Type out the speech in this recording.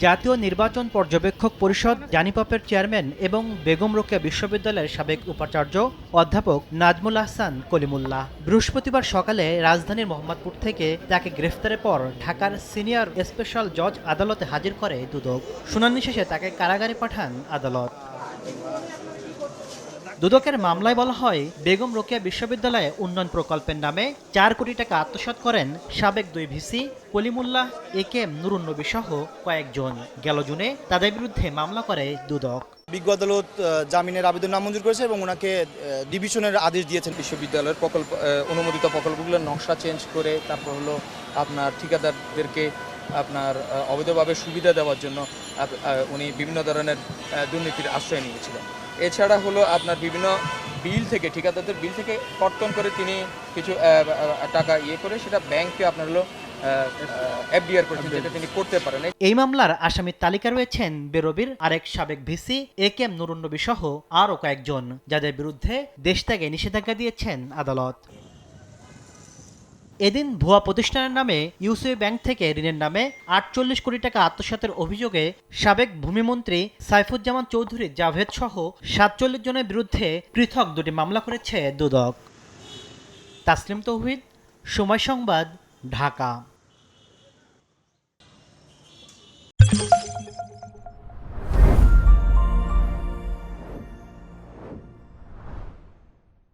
জাতীয় নির্বাচন পর্যবেক্ষক পরিষদ জানিপপের চেয়ারম্যান এবং বেগম রোকেয়া বিশ্ববিদ্যালয়ের সাবেক উপাচার্য অধ্যাপক নাজমুল আহসান কলিমুল্লাহ বৃহস্পতিবার সকালে রাজধানীর মোহাম্মদপুর থেকে তাকে গ্রেফতারের পর ঢাকার সিনিয়র স্পেশাল জজ আদালতে হাজির করে দুদক। শুনানি শেষে তাকে কারাগারে পাঠান আদালত। দুদকের মামলায় বলা হয়, বেগম রোকেয়া বিশ্ববিদ্যালয়ে উন্নয়ন প্রকল্পের নামে ৪ কোটি টাকা আত্মসাৎ করেন সাবেক ২ ভিসি কলিমুল্লাহ, একে এম নুরুন্নবী সহ কয়েকজন। গেল জুনে তাদের বিরুদ্ধে মামলা করে দুদক। বিজ্ঞ আদালত জামিনের আবেদন নামঞ্জুর করেছে এবং ওনাকে ডিভিশনের আদেশ দিয়েছেন। বিশ্ববিদ্যালয়ের প্রকল্প অনুমোদিত প্রকল্পগুলোর নকশা চেঞ্জ করে তারপর হলো আপনার ঠিকাদারদেরকে আপনার অবৈধভাবে সুবিধা দেওয়ার জন্য উনি বিভিন্ন ধরনের দুর্নীতির আশ্রয় নিয়েছিলেন। এছাড়া হলো আপনার বিভিন্ন বিল থেকে ঠিকাদারদের বিল থেকে কর্তন করে তিনি কিছু টাকা করে সেটা ব্যাংকে আপনার হলো এফডিআর করেছেন, যেটা তিনি করতে পারেন। এই মামলার আসামির তালিকা রয়েছেন বেরোবির আরেক সাবেক ভিসি একে এম নুরুন্নবী সহ আরও কয়েকজন, যাদের বিরুদ্ধে দেশ ত্যাগে নিষেধাজ্ঞা দিয়েছেন আদালত। এদিন ভুয়া প্রতিষ্ঠানের নামে ইউসিবি ব্যাংক থেকে ঋণের নামে ৪৮ কোটি টাকা আত্মসাতের অভিযোগে সাবেক ভূমিমন্ত্রী সাইফুজ্জামান চৌধুরী জাভেদ সহ ৪৭ জনের বিরুদ্ধে পৃথক ২টি মামলা করেছে দুদক। তাসলিম তৌহিদ, সময় সংবাদ, ঢাকা।